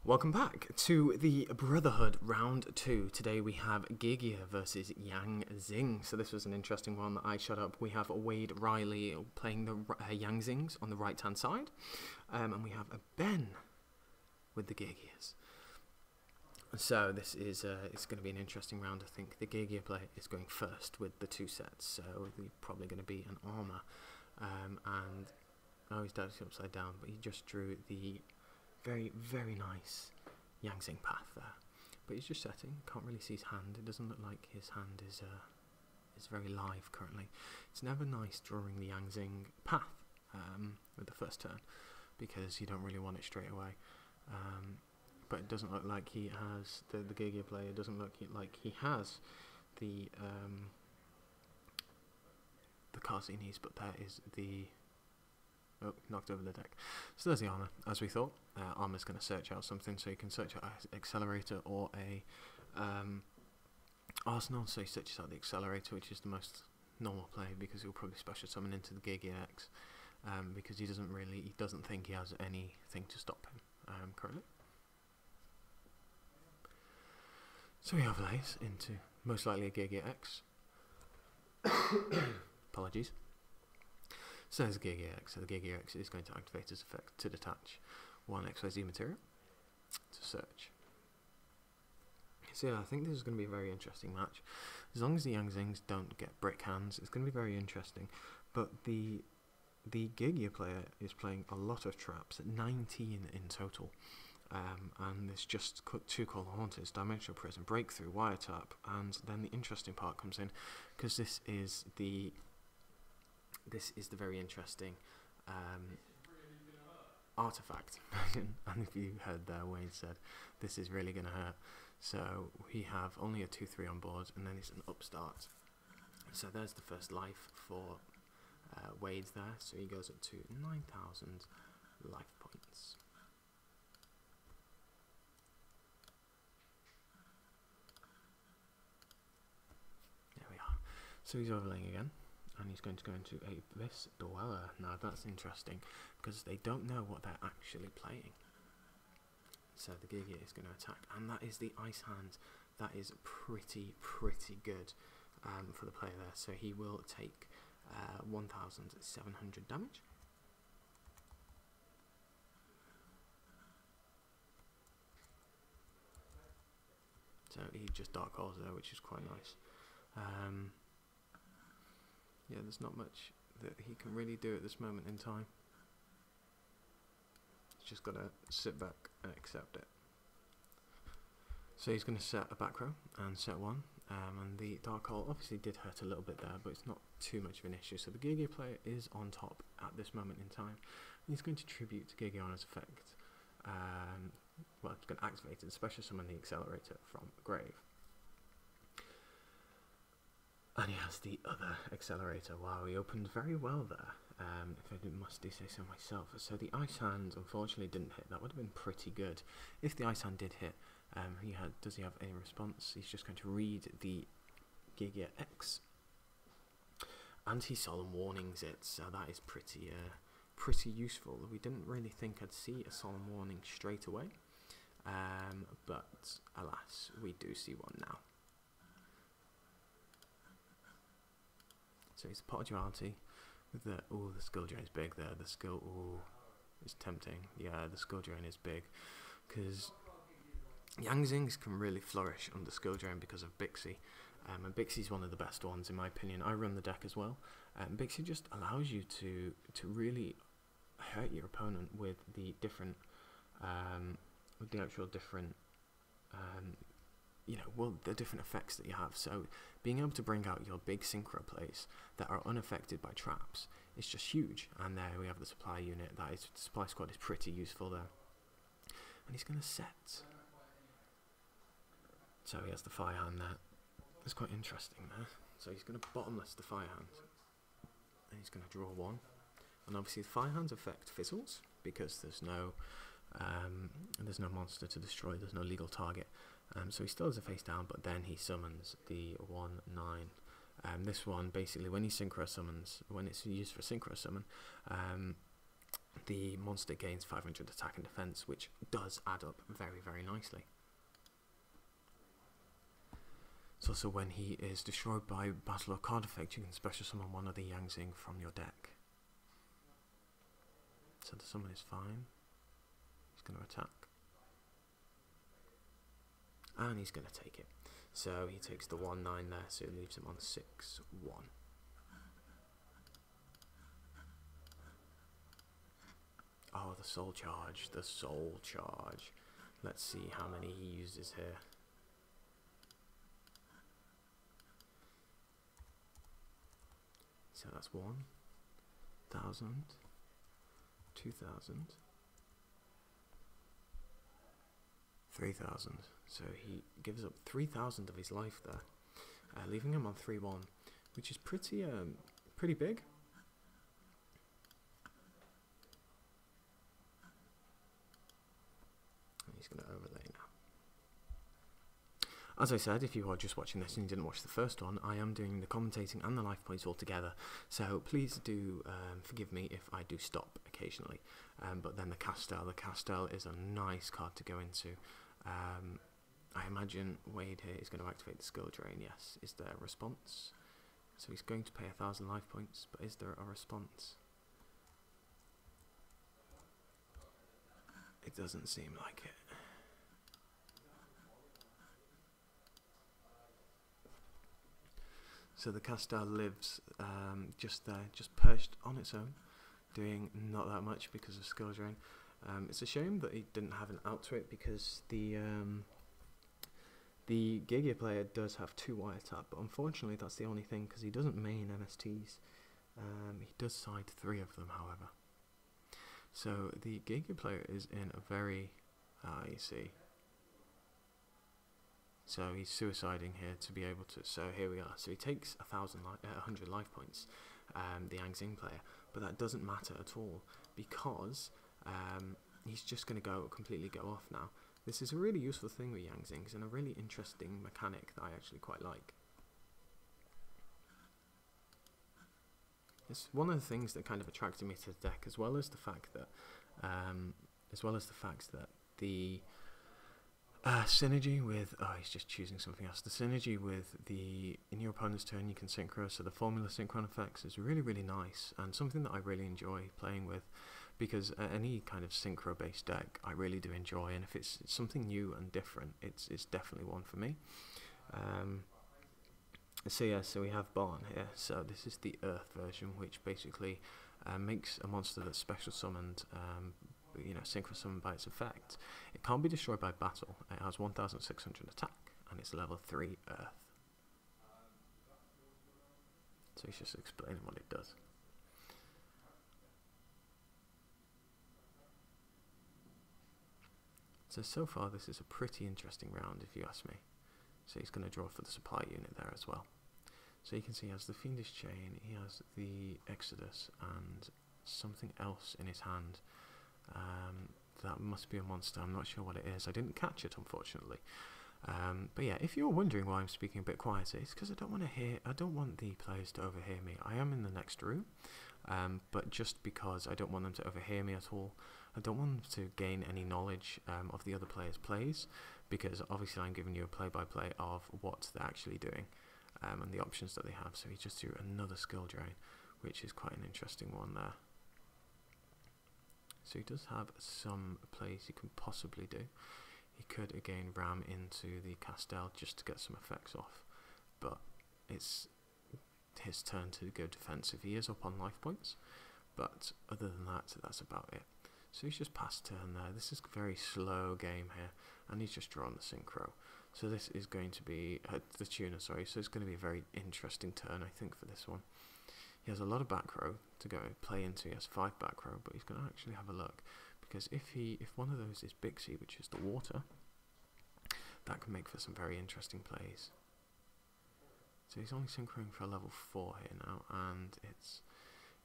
Welcome back to the Brotherhood round 2. Today we have Geargia versus Zing. So this was an interesting one that I shut up. We have Wade Riley playing the Zings on the right hand side. And we have a Ben with the Geargias. So this is it's going to be an interesting round. I think the Geargia player is going first with the two sets. So they're probably going to be an armor. Oh, he's directly upside down, but he just drew the very, very nice Zing path there. But he's just setting, can't really see his hand. It doesn't look like his hand is very live currently. It's never nice drawing the Zing path with the first turn, because you don't really want it straight away. But it doesn't look like he has, the Geargia player doesn't look like he has the cards he needs, but there is the... Oh, knocked over the deck. So there's the armor, as we thought. Armor's going to search out something, so you can search out an accelerator or a arsenal. So he searches out the accelerator, which is the most normal play, because he'll probably special summon into the Geargia X, because he doesn't think he has anything to stop him currently. So he overlays into most likely a Geargia X. Apologies. So there's a Geargia X. So the Geargia X is going to activate his effect to detach one XYZ material to search. So yeah, I think this is going to be a very interesting match. As long as the Zings don't get brick hands, it's going to be very interesting. But the Geargia player is playing a lot of traps, at 19 in total. And there's just two Call Haunters, Dimensional Prison, Breakthrough, Wiretap, and then the interesting part comes in, because this is the very interesting artifact. And if you heard there, Wayne said this is really going to hurt. So we have only a 2/3 on board, and then it's an upstart. So there's the first life for Wade's there. So he goes up to 9,000 life points. There we are. So he's overlaying again. And he's going to go into a Abyss Dweller. Now that's interesting, because they don't know what they're actually playing. So the Geargia is going to attack, and that is the Ice Hand. That is pretty good for the player there. So he will take 1,700 damage. So he just Dark Holes there, which is quite nice. Yeah, there's not much that he can really do at this moment in time. He's just got to sit back and accept it. So he's going to set a back row and set one. And the Dark Hole obviously did hurt a little bit there, but it's not too much of an issue. So the Geargia player is on top at this moment in time. And he's going to tribute to Geargia on his effect. Well, he's going to activate it, special summon the accelerator from the grave. And he has the other accelerator. Wow, he opened very well there, if I must do say so myself. So the Ice Hand unfortunately didn't hit. That would have been pretty good. If the Ice Hand did hit, does he have any response? He's just going to read the Geargia X. And he Solemn Warnings it, so that is pretty useful. We didn't really think I'd see a Solemn Warning straight away. But alas, we do see one now. So it's a Pot of Duality with the Skill Drain is big there. The skill is tempting. Yeah, the Skill Drain is big, because Zings can really flourish under Skill Drain because of Bixie. And Bixie's one of the best ones in my opinion. I run the deck as well. Bixie just allows you to really hurt your opponent with the different the different effects that you have. So being able to bring out your big synchro plays that are unaffected by traps is just huge. And there we have the supply unit. The supply squad is pretty useful there. And he's going to set. So he has the Fire Hand there. That's quite interesting there. So he's going to bottomless the Fire Hand. And he's going to draw one. And obviously the Fire Hand's effect fizzles, because there's no monster to destroy, there's no legal target. So he still has a face down, but then he summons the 1/9. This one basically, when he synchro summons, when it's used for synchro summon, the monster gains 500 attack and defense, which does add up very, very nicely. It's also when he is destroyed by battle or card effect, you can special summon one of the Zing from your deck. So the summon is fine. He's going to attack. And he's going to take it. So he takes the 1/9 there, so it leaves him on 6/1. Oh, the soul charge, the soul charge. Let's see how many he uses here. So that's 1,000, 2,000, 3,000. So he gives up 3,000 of his life there, leaving him on 3/1, which is pretty big. And he's going to overlay now. As I said, if you are just watching this and you didn't watch the first one, I am doing the commentating and the life points all together, so please do forgive me if I do stop occasionally. But then the Castel is a nice card to go into. I imagine Wade here is going to activate the skill drain. Yes. Is there a response? So he's going to pay 1,000 life points, but is there a response? It doesn't seem like it. So the Castel lives just there, just perched on its own, doing not that much because of skill drain. It's a shame that he didn't have an out to it, because the Geargia player does have 2 wiretap, but unfortunately that's the only thing, because he doesn't main MSTs. He does side 3 of them, however. So the Geargia player is in a very, you see. So he's suiciding here to be able to. So here we are. So he takes 100 life points, the Zing player, but that doesn't matter at all, because he's just going to completely go off now. This is a really useful thing with Zings, and a really interesting mechanic that I actually quite like. It's one of the things that kind of attracted me to the deck, as well as the fact that the synergy with, he's just choosing something else. The synergy with in your opponent's turn you can synchro, so the formula synchron effects is really, really nice, and something that I really enjoy playing with, because any kind of synchro based deck I really do enjoy, and if it's something new and different, it's definitely one for me. So yeah, so we have Barn here. So this is the Earth version, which basically makes a monster that's special summoned, synchro summoned by its effect. It can't be destroyed by battle. It has 1,600 attack, and it's level 3 Earth. So he's just explaining what it does. So far this is a pretty interesting round, if you ask me. So he's going to draw for the supply unit there as well. So you can see he has the Fiendish Chain, he has the Exodus, and something else in his hand. That must be a monster. I'm not sure what it is. I didn't catch it, unfortunately. But yeah, if you're wondering why I'm speaking a bit quieter, it's because I don't want the players to overhear me. I am in the next room, but just because I don't want them to overhear me at all. I don't want them to gain any knowledge of the other players' plays, because obviously I'm giving you a play-by-play of what they're actually doing and the options that they have. So he just threw another skill drain, which is quite an interesting one there. So he does have some plays he can possibly do. He could again ram into the Castel just to get some effects off, but it's his turn to go defensive. He is up on life points, but other than that, that's about it. So he's just passed turn there. This is a very slow game here, and he's just drawn the synchro. So this is going to be the tuner, sorry. So it's going to be a very interesting turn, I think, for this one. He has a lot of back row to go play into. He has 5 back row, but he's going to actually have a look, because if one of those is Bixie, which is the water, that can make for some very interesting plays. So he's only synchroing for a level 4 here now, and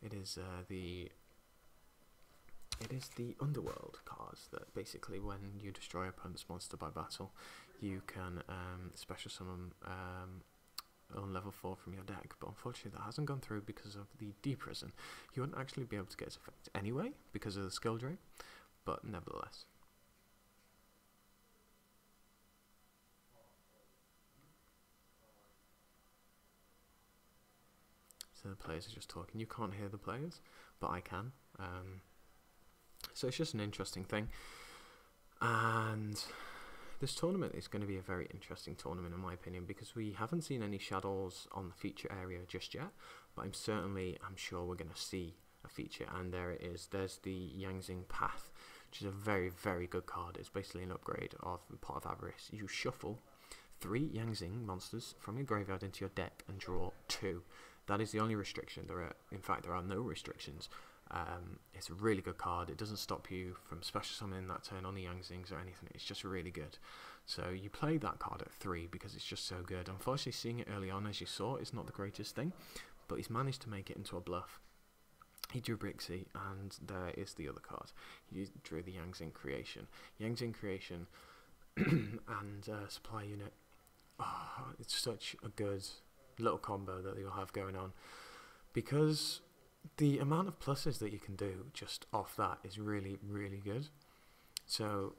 it is the Underworld cards that basically, when you destroy opponent's monster by battle, you can special summon on level 4 from your deck, but unfortunately that hasn't gone through because of the deprison. You wouldn't actually be able to get its effect anyway because of the skill drain, but nevertheless. So the players are just talking. You can't hear the players, but I can. So it's just an interesting thing. And this tournament is going to be a very interesting tournament in my opinion, because we haven't seen any shadows on the feature area just yet, but I'm sure we're going to see a feature, and there it is. There's the Zing Path, which is a very, very good card. It's basically an upgrade of Pot of Avarice. You shuffle 3 Zing monsters from your graveyard into your deck and draw 2. That is the only restriction. In fact, there are no restrictions. It's a really good card. It doesn't stop you from special summoning that turn on the Zings or anything. It's just really good. So you play that card at 3 because it's just so good. Unfortunately, seeing it early on, as you saw, is not the greatest thing, but he's managed to make it into a bluff. He drew Brixie, and there is the other card. He drew the Zing Creation. Zing Creation and Supply Unit. Oh, it's such a good little combo that you'll have going on, because the amount of pluses that you can do just off that is really, really good. So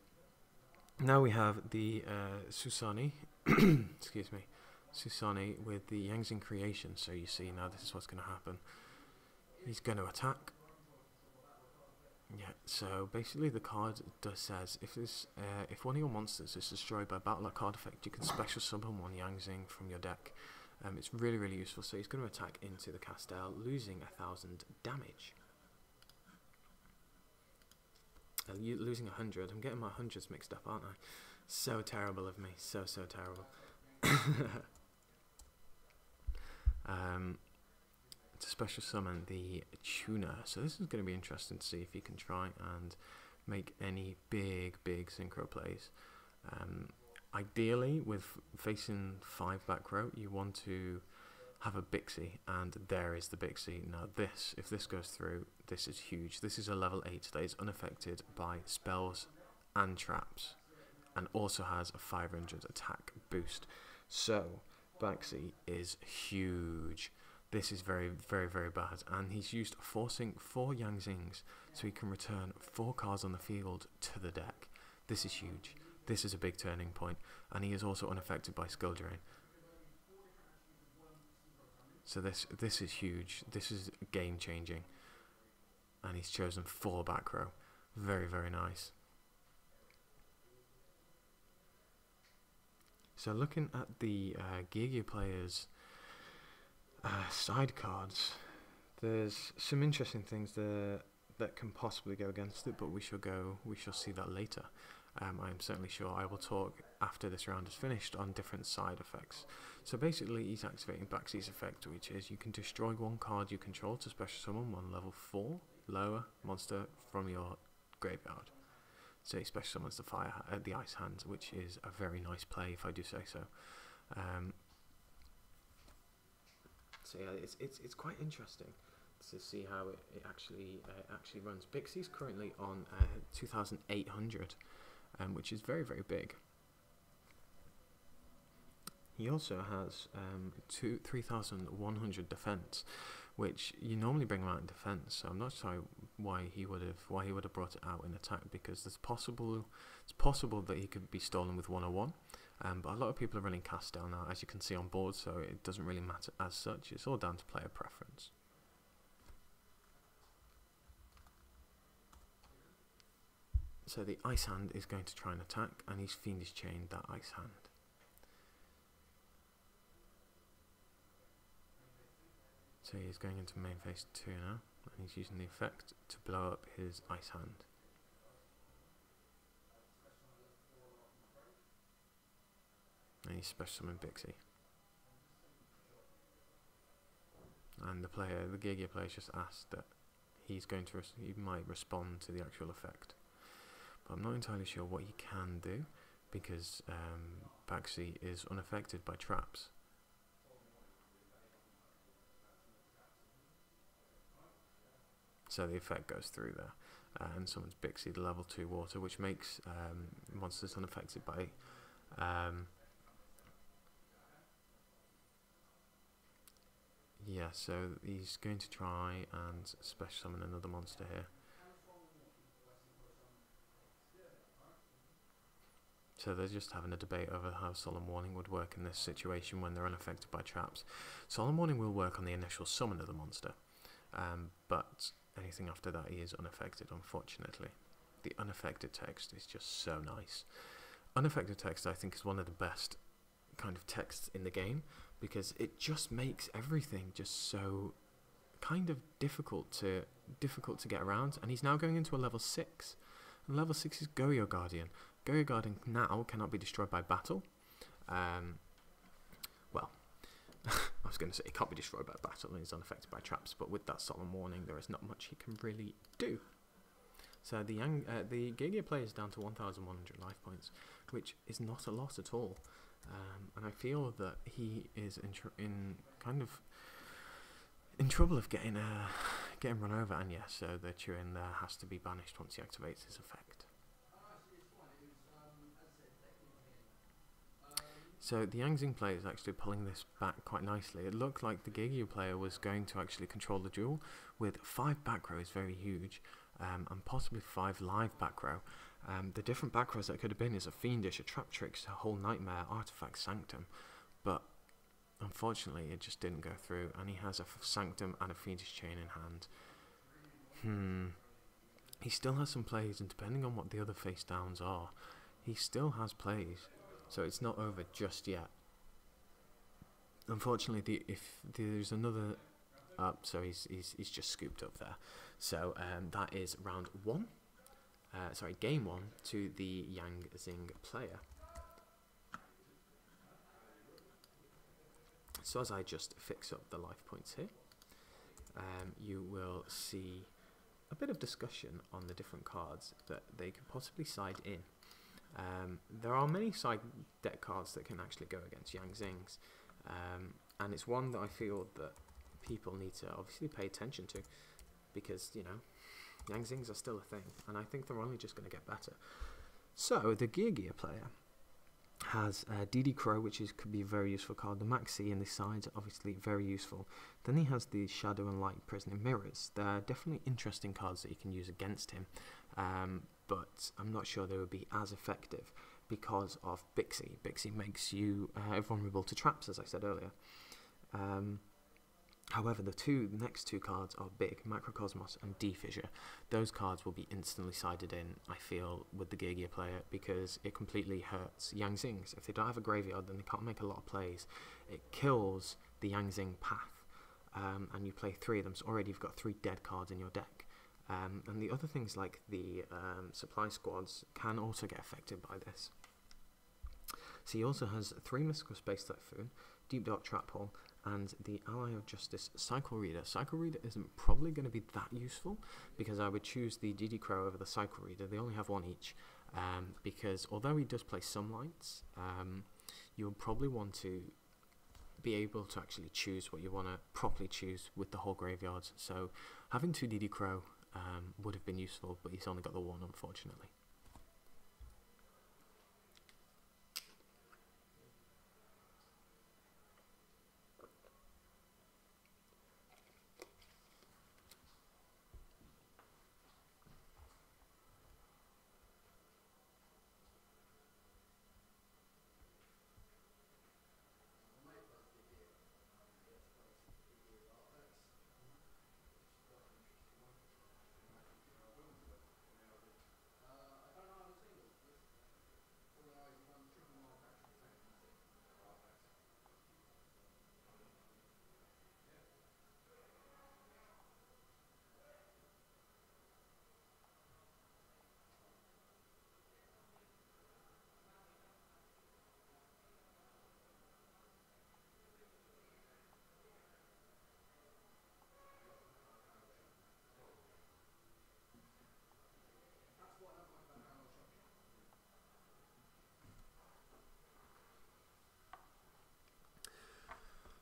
now we have the Susani, excuse me, Susani with the Zing Creation. So you see now this is what's going to happen. He's going to attack. Yeah, so basically the card says if one of your monsters is destroyed by battle or card effect, you can special summon one Zing from your deck. It's really, really useful. So he's going to attack into the Castel, losing 1,000 damage. Losing 100. I'm getting my hundreds mixed up, aren't I? So terrible of me. So terrible. To special summon the Tuner. So this is going to be interesting to see if you can try and make any big synchro plays. Ideally, with facing 5 back row, you want to have a Bixie, and there is the Bixie. Now this, if this goes through, this is huge. This is a level 8 that is unaffected by spells and traps, and also has a 500 attack boost. So Baxi is huge. This is very bad, and he's used forcing 4 Zings so he can return 4 cards on the field to the deck. This is huge. This is a big turning point, and he is also unaffected by skill drain. So this is huge. This is game changing, and he's chosen 4 back row. Very nice. So looking at the Geargia players' side cards, there's some interesting things there that can possibly go against it, but we shall see that later. I'm certainly sure I will talk after this round is finished on different side effects. So basically he's activating Baxi's effect, which is you can destroy 1 card you control to special summon 1 level 4 lower monster from your graveyard. So he special summons the Ice Hand, which is a very nice play if I do say so. So yeah, it's quite interesting to see how it actually runs. Bixie's currently on 2,800, which is very big. He also has 3,100 defense, which you normally bring him out in defense. So I'm not sure why he would have brought it out in attack, because it's possible that he could be stolen with 101. But a lot of people are running Castel now, as you can see on board, so it doesn't really matter as such. It's all down to player preference. So the Ice Hand is going to try and attack, and he's Fiendish Chained that Ice Hand. So he's going into main phase 2 now, and he's using the effect to blow up his Ice Hand. And he's special summoned Bixie. And the Geargia player just asked that he might respond to the actual effect. But I'm not entirely sure what he can do, because Baxi is unaffected by traps. So the effect goes through there, and summons Bixie, the level 2 water, which makes monsters unaffected by yeah, so he's going to try and special summon another monster here. So they're just having a debate over how Solemn Warning would work in this situation when they're unaffected by traps. Solemn Warning will work on the initial summon of the monster, but anything after that he is unaffected, unfortunately. The unaffected text is just so nice. Unaffected text, I think, is one of the best kind of texts in the game, because it just makes everything just so kind of difficult to get around. And he's now going into a level 6. And level 6 is Geargia Guardian. Geargia Guardian now cannot be destroyed by battle. Well, I was going to say it can't be destroyed by battle and is unaffected by traps, but with that Solemn Warning there is not much he can really do. So the Geargia player is down to 1,100 life points, which is not a lot at all. And I feel that he is in trouble of getting run over. And yes, so the Turin there has to be banished once he activates his effect. So the Zing player is actually pulling this back quite nicely. It looked like the Geargia player was going to actually control the duel with 5 back row is very huge, and possibly 5 live back row. The different back rows that could have been is a Fiendish, a Trap Tricks, a Whole Nightmare, Artifact, Sanctum, but unfortunately it just didn't go through, and he has a Sanctum and a Fiendish Chain in hand. He still has some plays, and depending on what the other face downs are, he still has plays. So it's not over just yet. Unfortunately, if there's another so he's just scooped up there. So that is round 1. Game 1 to the Zing player. So as I just fix up the life points here, you will see a bit of discussion on the different cards that they could possibly side in. There are many side deck cards that can actually go against Zings, and it's one that I feel that people need to obviously pay attention to, because, you know, Zings are still a thing, and I think they're only just going to get better. So the Geargia player has DD Crow, which could be a very useful card. The Maxi and the sides are obviously very useful. Then he has the Shadow and Light Prisoner Mirrors. They're definitely interesting cards that you can use against him, but I'm not sure they would be as effective because of Bixie. Bixie makes you vulnerable to traps, as I said earlier. However, the next two cards are big, Macrocosmos and D-Fissure. Those cards will be instantly sided in, I feel, with the Geargia player, because it completely hurts Zings. If they don't have a graveyard, then they can't make a lot of plays. It kills the Zing path, and you play 3 of them, so already you've got 3 dead cards in your deck. And the other things like the supply squads can also get affected by this. So he also has 3 Mystical Space Typhoon, Deep Dark Trap Hole, and the Ally of Justice Cycle Reader. Cycle Reader isn't probably going to be that useful, because I would choose the DD Crow over the Cycle Reader. They only have 1 each, because although he does play some lights, you'll probably want to be able to actually choose what you want to properly choose with the whole graveyard. So having 2 DD Crow would have been useful, but he's only got the 1, unfortunately.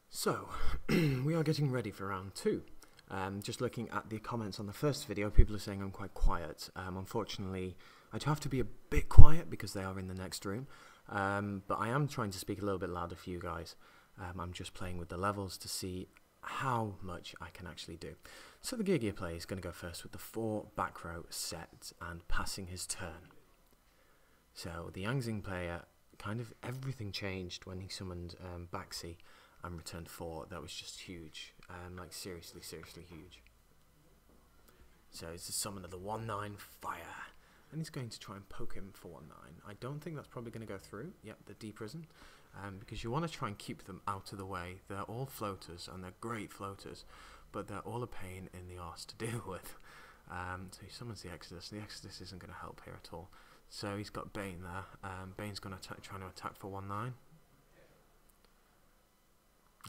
So, we are getting ready for round 2. Just looking at the comments on the first video, people are saying I'm quite quiet. Unfortunately, I'd have to be a bit quiet because they are in the next room. But I am trying to speak a little bit louder for you guys. I'm just playing with the levels to see how much I can actually do. So the Geargia player is going to go first with the 4 back row set and passing his turn. So the Zing player, kind of everything changed when he summoned Baxi and returned 4. That was just huge, like seriously huge. So it's the summon of the 1/9 fire, and he's going to try and poke him for 1/9. I don't think that's probably going to go through. Yep, the deep prison, because you want to try and keep them out of the way. They're all floaters, and they're great floaters, but they're all a pain in the arse to deal with. So he summons the Exodus. The Exodus isn't going to help here at all. So he's got Bane there. Bane's going to trying to attack for 1/9.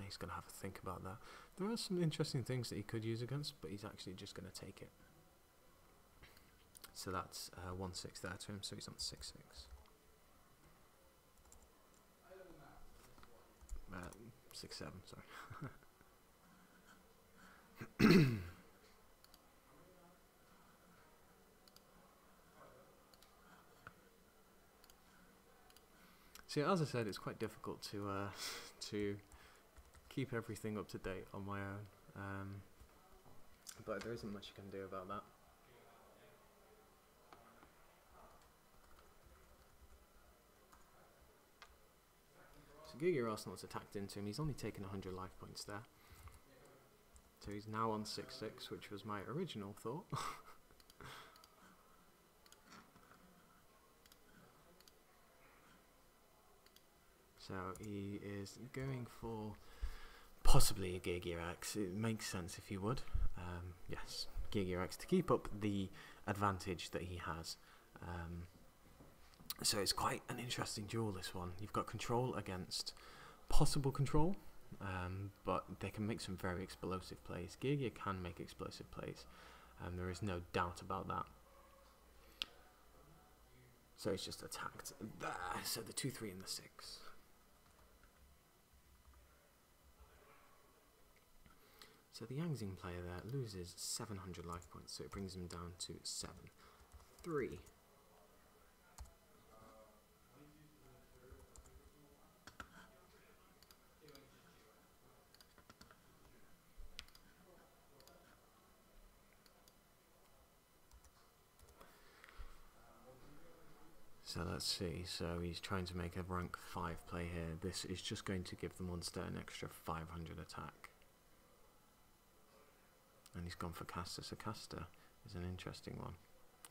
He's going to have a think about that. There are some interesting things that he could use against, but he's actually just going to take it. So that's 1/6 there to him, so he's on 6/6. 6/7, sorry. See, as I said, it's quite difficult to keep everything up to date on my own, but there isn't much you can do about that. So Geargia Arsenal's attacked into him. He's only taken 100 life points there, so he's now on 6/6, which was my original thought. So he is going for possibly a Geargia X. It makes sense if you would. Yes, Geargia X to keep up the advantage that he has. So it's quite an interesting duel, this one. You've got control against possible control, but they can make some very explosive plays. Geargia can make explosive plays, there is no doubt about that. So he's just attacked there. So the 2/3 and the 6. So the Zing player there loses 700 life points, so it brings him down to 7/3. So let's see, so he's trying to make a rank 5 play here. This is just going to give the monster an extra 500 attack. And he's gone for Caster, so Caster is an interesting one.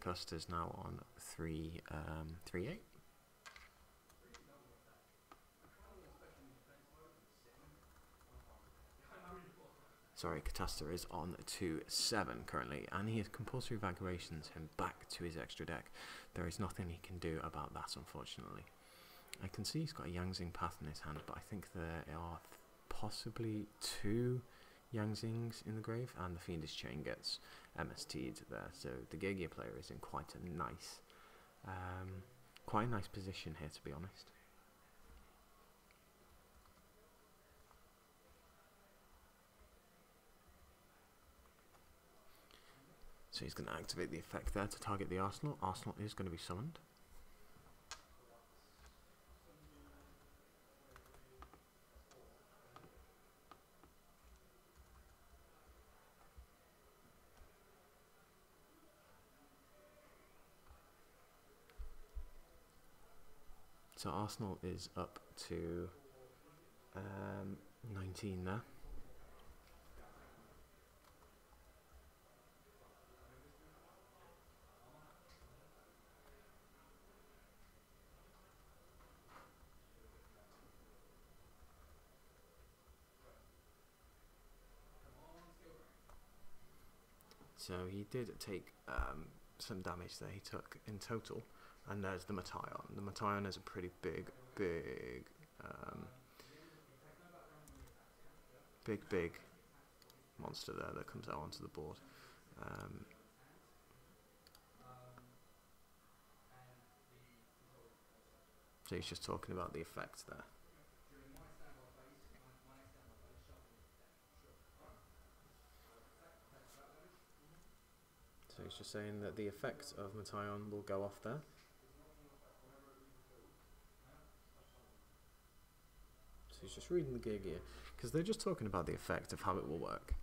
Caster's now on 3/8. Sorry, Caster is on 2/7 currently, and he has compulsory evacuations him back to his extra deck. There is nothing he can do about that, unfortunately. I can see he's got a Zing Path in his hand, but I think there are possibly 2 Zings in the grave, and the Fiendish Chain gets MST'd there. So the Geargia player is in quite a nice position here, to be honest. So he's going to activate the effect there to target the Arsenal. Arsenal is going to be summoned. So Arsenal is up to 19 there. So he did take some damage there. He took in total, and there's the Mataion. The Mataion is a pretty big monster there that comes out onto the board. So he's just talking about the effects there. So he's just saying that the effect of Mataion will go off there. So he's just reading the Geargia, because they're just talking about the effect of how it will work.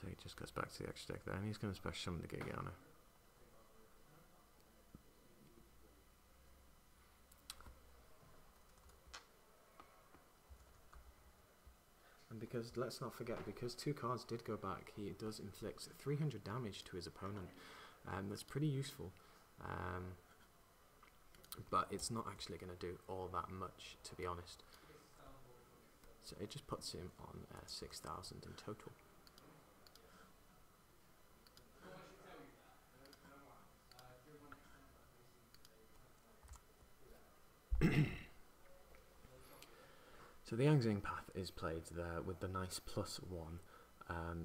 So he just goes back to the extra deck there, and he's going to special summon the Geargia. And because, let's not forget, because 2 cards did go back, he does inflict 300 damage to his opponent. That's pretty useful. But it's not actually going to do all that much, to be honest. So it just puts him on 6,000 in total. So the Zing path is played there with the nice +1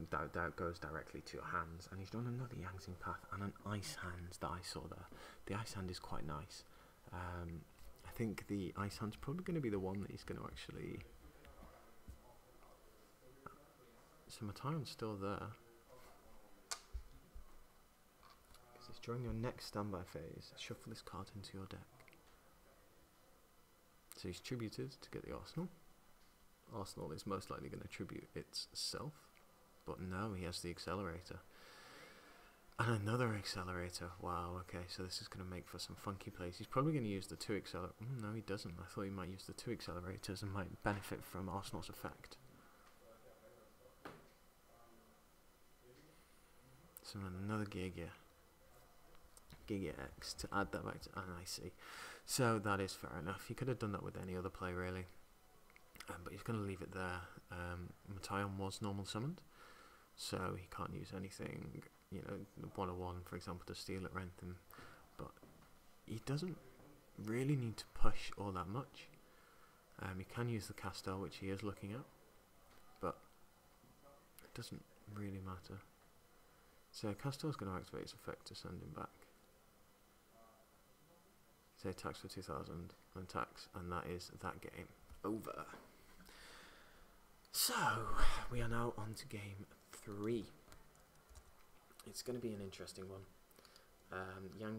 that goes directly to your hands, and he's done another Zing path and an ice hand that I saw there. The ice hand is quite nice. I think the ice hand's probably going to be the one that he's going to actually... So Matayon's still there. Because during your next standby phase, shuffle this card into your deck. So he's tributed to get the Arsenal. Arsenal is most likely going to tribute itself, but no, he has the Accelerator. And another Accelerator. Wow, okay, so this is going to make for some funky plays. He's probably going to use the 2 accelerators. No, he doesn't. I thought he might use the 2 accelerators and might benefit from Arsenal's effect. So another Geargia. Geargia X to add that back to... And I see. So that is fair enough. He could have done that with any other play, really. But he's going to leave it there. Matayon was normal summoned, so he can't use anything, you know, 101, for example, to steal at Rentham. But he doesn't really need to push all that much. He can use the Castel, which he is looking at, but it doesn't really matter. So Castel's going to activate its effect to send him back. So attacks for 2,000 and attacks, and that is that game over. So we are now on to game 3. It's going to be an interesting one.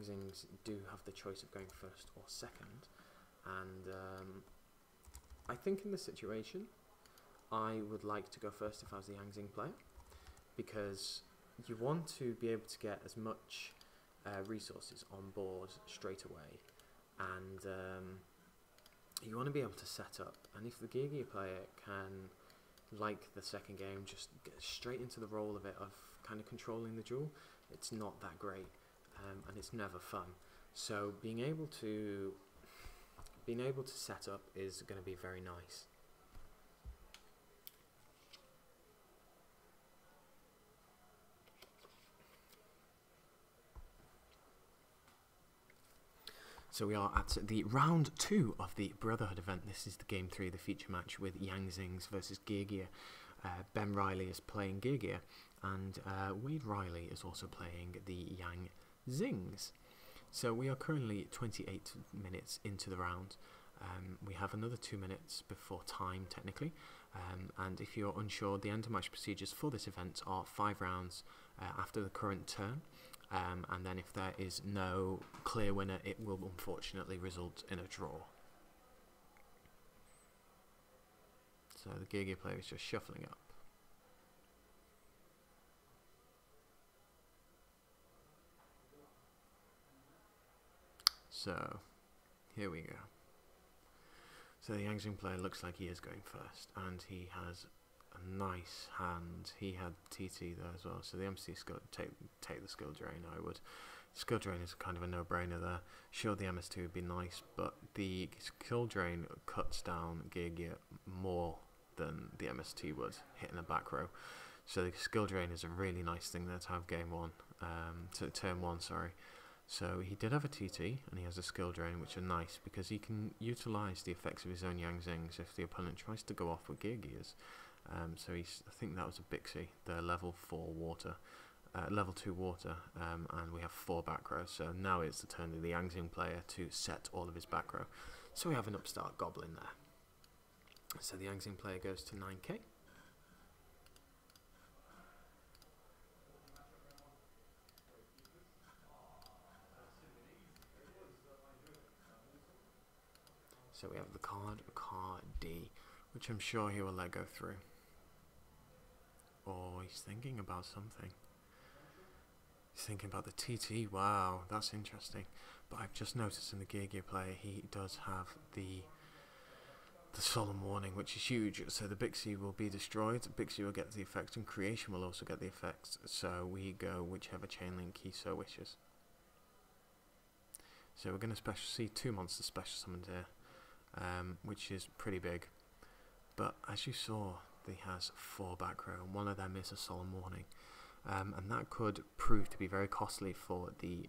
Zings do have the choice of going first or second, and I think in this situation I would like to go first if I was the Zing player, because you want to be able to get as much resources on board straight away, and you want to be able to set up. And if the Geargia player can, like the second game, just get straight into the role of it, of kind of controlling the duel, it's not that great, and it's never fun. So being able to set up is going to be very nice. So we are at the round 2 of the Brotherhood event. This is the game 3, the feature match with Zings versus Geargia. Ben Riley is playing Geargia, and Wade Riley is also playing the Zings. So we are currently 28 minutes into the round. We have another 2 minutes before time, technically. And if you're unsure, the end of match procedures for this event are 5 rounds after the current turn. And then if there is no clear winner, it will unfortunately result in a draw. So the Geargia player is just shuffling up. So here we go. So the Zing player looks like he is going first, and he has a nice hand. He had TT there as well, so the MC skill, take the skill drain. I would. Skill drain is kind of a no-brainer there. Sure, the MS2 would be nice, but the skill drain cuts down Geargia more than the MST would, hitting the back row. So the skill drain is a really nice thing there to have game 1, turn 1, sorry. So he did have a TT, and he has a skill drain, which are nice, because he can utilise the effects of his own Zings if the opponent tries to go off with Geargias. So I think that was a Bixie, the level 4 water, level 2 water, and we have 4 back rows. So now it's the turn of the Zing player to set all of his back row. So we have an upstart Goblin there. So the Zing player goes to 9k. So we have the card D, which I'm sure he will let go through. Or he's thinking about something. He's thinking about the TT. Wow, that's interesting. But I've just noticed in the Geargia player, he does have the Solemn Warning, which is huge. So the Bixie will be destroyed. Bixie will get the effect, and Creation will also get the effect. So we go whichever chain link he so wishes. So we're going to see 2 monsters special summoned here, which is pretty big. But as you saw, he has 4 back row, and one of them is a Solemn Warning. And that could prove to be very costly for the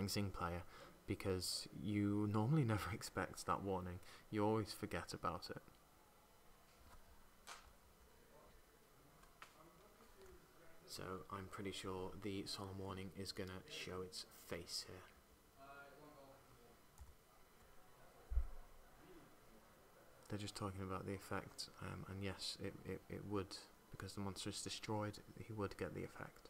Zing player, because you normally never expect that warning. You always forget about it. So I'm pretty sure the Solemn Warning is going to show its face here. They're just talking about the effect, and yes, it would, because the monster is destroyed, he would get the effect.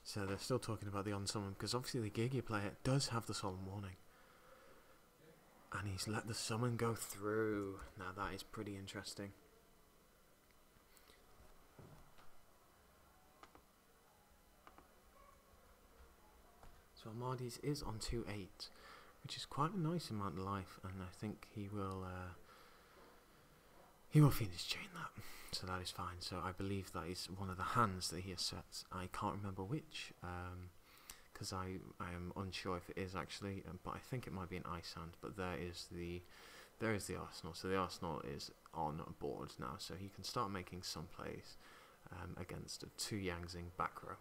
So they're still talking about the unsummon, because obviously the Geargia player does have the Solemn Warning. And he's let the summon go through. Now that is pretty interesting. So Amades is on 2-8, which is quite a nice amount of life, and I think he will finish chain that. So that is fine. So I believe that is one of the hands that he has set. I can't remember which, because I am unsure if it is actually, but I think it might be an ice hand. But there is the arsenal. So the arsenal is on board now, so he can start making some plays against a 2 Zing back row.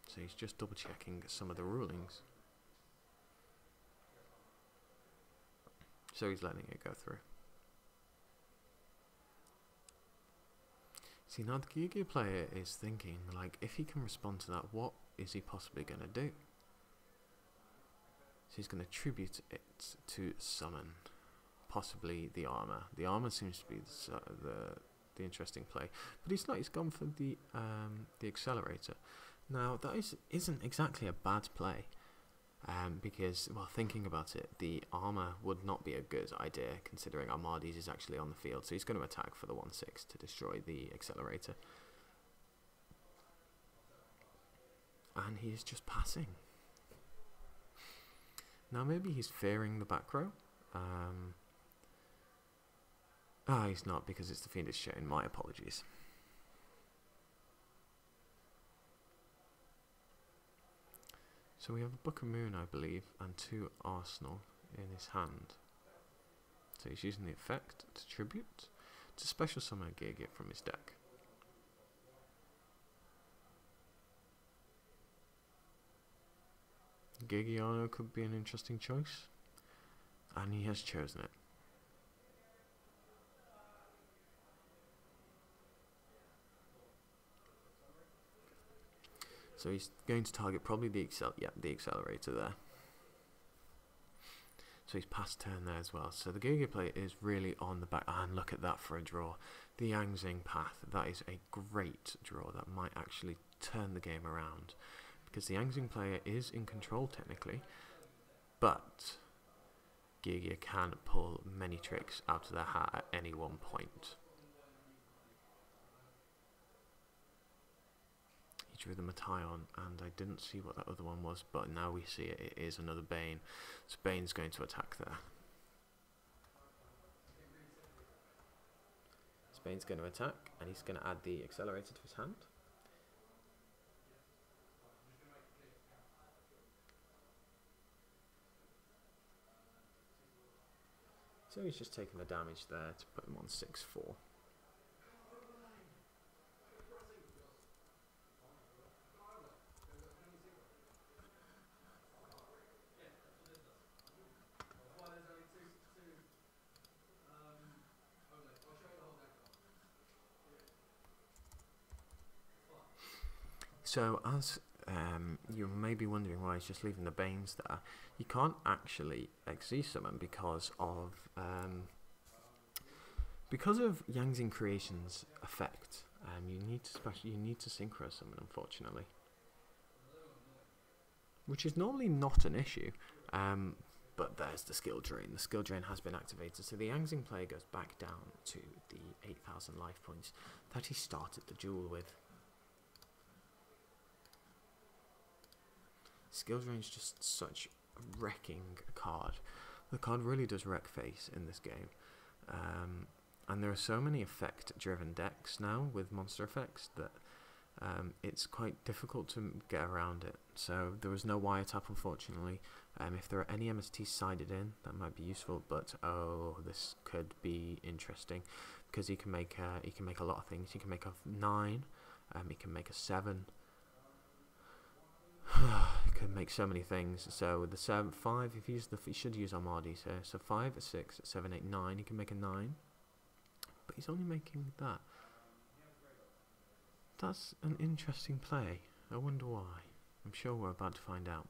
So he's just double checking some of the rulings. So he's letting it go through. See, now the Geargia player is thinking, like, if he can respond to that, what is he possibly going to do? So he's going to tribute it to summon, possibly the armor. The armor seems to be the interesting play, but he's gone for the accelerator. Now that isn't exactly a bad play. Because, well, thinking about it, the armor would not be a good idea, considering Amades is actually on the field. So he's going to attack for the 1/6 to destroy the accelerator. And he is just passing. Now maybe he's fearing the back row. He's not, because it's the Fiendish chain. My apologies. So we have a Book of Moon, I believe, and 2 Arsenal in his hand. So he's using the effect to tribute to special summon a Geargia from his deck. Geargiano could be an interesting choice, and he has chosen it. So he's going to target probably the accelerator there. So he's passed turn there as well. So the Geargia player is really on the back. And look at that for a draw. The Zing path. That is a great draw. That might actually turn the game around, because the Zing player is in control technically, but Geargia can pull many tricks out of their hat at any one point. Drew the Mation, and I didn't see what that other one was, but now we see it. It is another Bane. So Bane's going to attack there. So Bane's going to attack, and he's going to add the accelerator to his hand. So he's just taking the damage there to put him on 6-4. So as you may be wondering why he's just leaving the Banes there. You can't actually XZ summon because of Yang Creation's effect. You need to synchro summon, unfortunately, which is normally not an issue. But there's the skill drain. The skill drain has been activated, so the Yang player goes back down to the 8,000 life points that he started the duel with. Skill drain is just such a wrecking card. The card really does wreck face in this game. And there are so many effect-driven decks now with monster effects that it's quite difficult to get around it. So there was no wire tap, unfortunately. If there are any MSTs sided in, that might be useful. But oh, this could be interesting because he can make a lot of things. He can make a 9. He can make a 7. He could make so many things. So the 5, if he should use Armades here. So 5, a 6, a 7, 8, 9. He can make a 9. But he's only making that. That's an interesting play. I wonder why. I'm sure we're about to find out.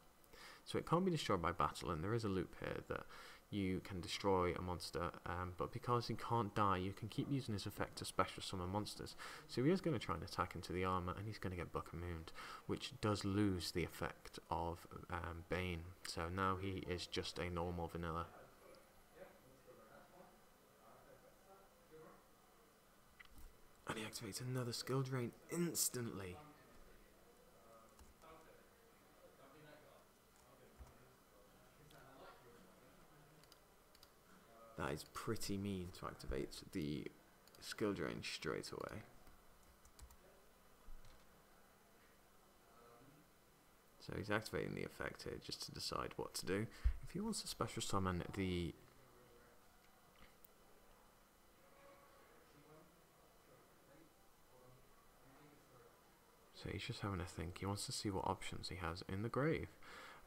So it can't be destroyed by battle, and there is a loop here that you can destroy a monster, but because he can't die, you can keep using his effect to special summon monsters. So he is going to try and attack into the armor, and he's going to get Buckamooned, which does lose the effect of Bane. So now he is just a normal vanilla. And he activates another skill drain instantly. That is pretty mean to activate the skill drain straight away. So he's activating the effect here just to decide what to do. If he wants to special summon the... So he's just having a think. He wants to see what options he has in the grave.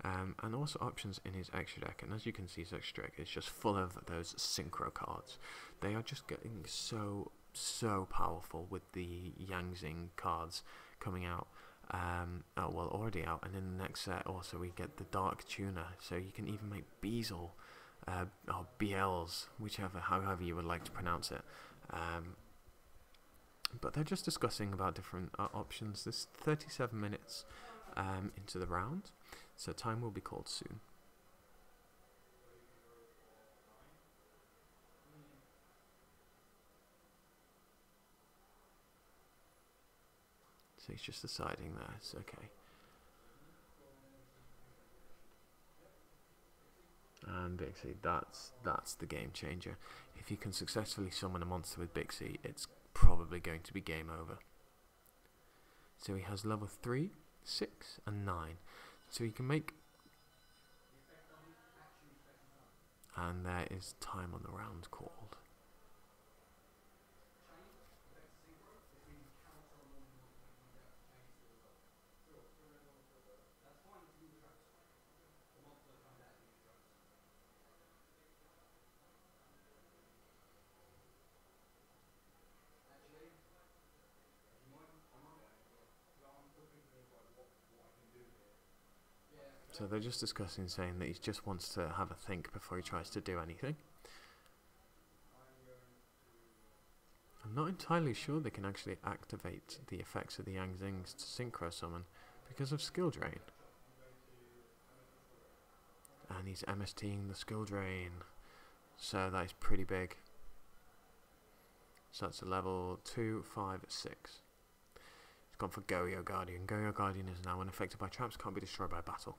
And also options in his extra deck, and as you can see, his extra deck is just full of those synchro cards. They are just getting so powerful with the Zing cards coming out. Well, already out, and in the next set also we get the Dark Tuner, so you can even make Beazle, or BLs, however you would like to pronounce it. But they're just discussing about different options. There's 37 minutes into the round, so time will be called soon. So he's just deciding that it's okay. And Bixie, that's the game changer. If you can successfully summon a monster with Bixie, it's probably going to be game over. So he has level 3, 6 and 9. So he can make... And there is time on the round called. So they're just discussing, saying that he just wants to have a think before he tries to do anything. I'm not entirely sure they can actually activate the effects of the Yang Zings to synchro summon because of skill drain. And he's MSTing the skill drain, so that is pretty big. So that's a level 2, 5, 6. He's gone for Geargia Guardian. Geargia Guardian is now unaffected by traps, can't be destroyed by battle.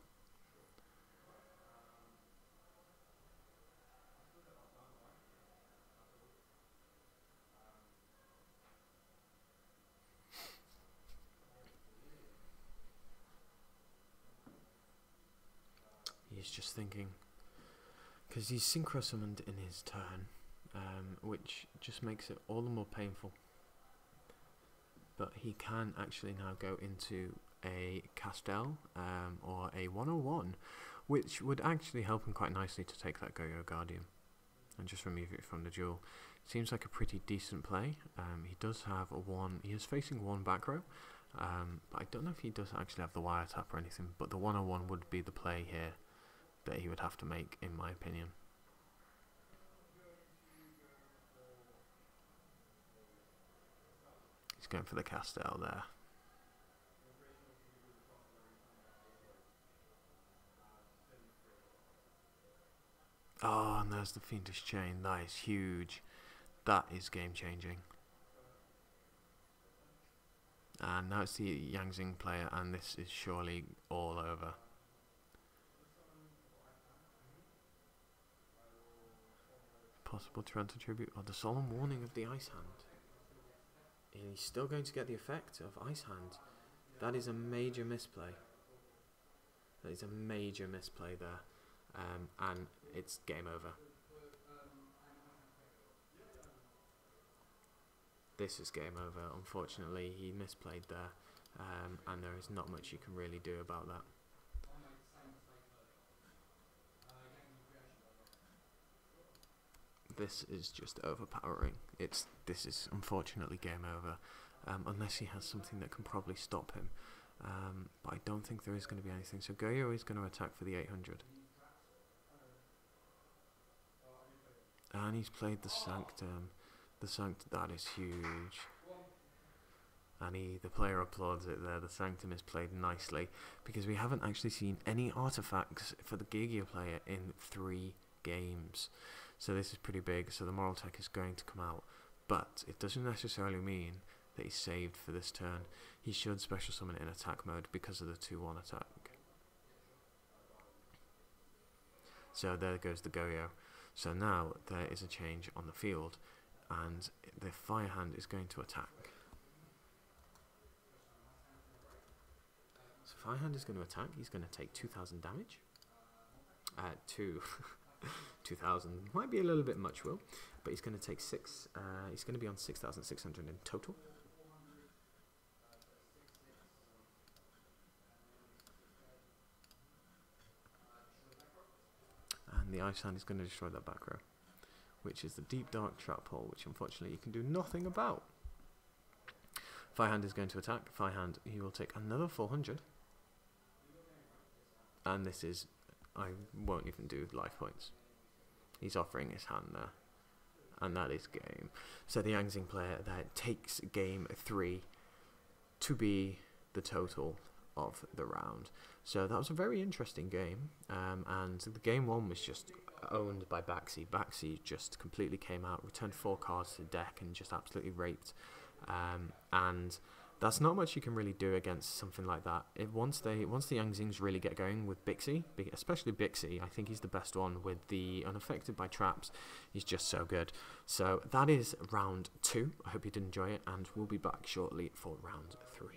He's just thinking, because he's synchro summoned in his turn, which just makes it all the more painful. But he can actually now go into a Castell or a 101, which would actually help him quite nicely to take that Geargia Guardian and just remove it from the duel. Seems like a pretty decent play. He does have he is facing one back row, But I don't know if he does actually have the wire tap or anything, but the 101 would be the play here that he would have to make, in my opinion. He's going for the Castell there. Oh, and there's the Fiendish Chain. That is huge. That is game-changing. And now it's the Yang Zing player, and this is surely all over. Possible Toronto Tribute, or the Solemn Warning of the Ice Hand. And he's still going to get the effect of Ice Hand. That is a major misplay. That is a major misplay there. And it's game over. This is game over. Unfortunately, he misplayed there. And there is not much you can really do about that. This is just overpowering. This is unfortunately game over. Unless he has something that can probably stop him. But I don't think there is going to be anything. So Geargia is going to attack for the 800. And he's played the Sanctum. The Sanctum, that is huge. And the player applauds it there. The Sanctum is played nicely. Because we haven't actually seen any artifacts for the Geargia player in 3 games. So this is pretty big. So the Moral Tech is going to come out. But it doesn't necessarily mean that he's saved for this turn. He should special summon in attack mode because of the 2-1 attack. So there goes the Geargia. So now there is a change on the field, and the Fire Hand is going to attack. So Fire Hand is going to attack. He's going to take 2,000 damage. 2,000 might be a little bit much, Will, but he's going to take 6. He's going to be on 6,600 in total. And the Ice Hand is going to destroy that back row, which is the Deep Dark Trap Hole, which unfortunately you can do nothing about. Fire Hand is going to attack. Fire Hand, he will take another 400. And this is, I won't even do life points. He's offering his hand there. And that is game. So the Yang Zing player that takes game 3 to be the total of the round. So that was a very interesting game. And the game 1 was just owned by Baxi. Baxi just completely came out, returned 4 cards to the deck and just absolutely raped. And that's not much you can really do against something like that. Once the Yang Zings really get going with Bixie, especially Bixie, I think he's the best one with the unaffected by traps. He's just so good. So that is round 2. I hope you did enjoy it, and we'll be back shortly for round 3.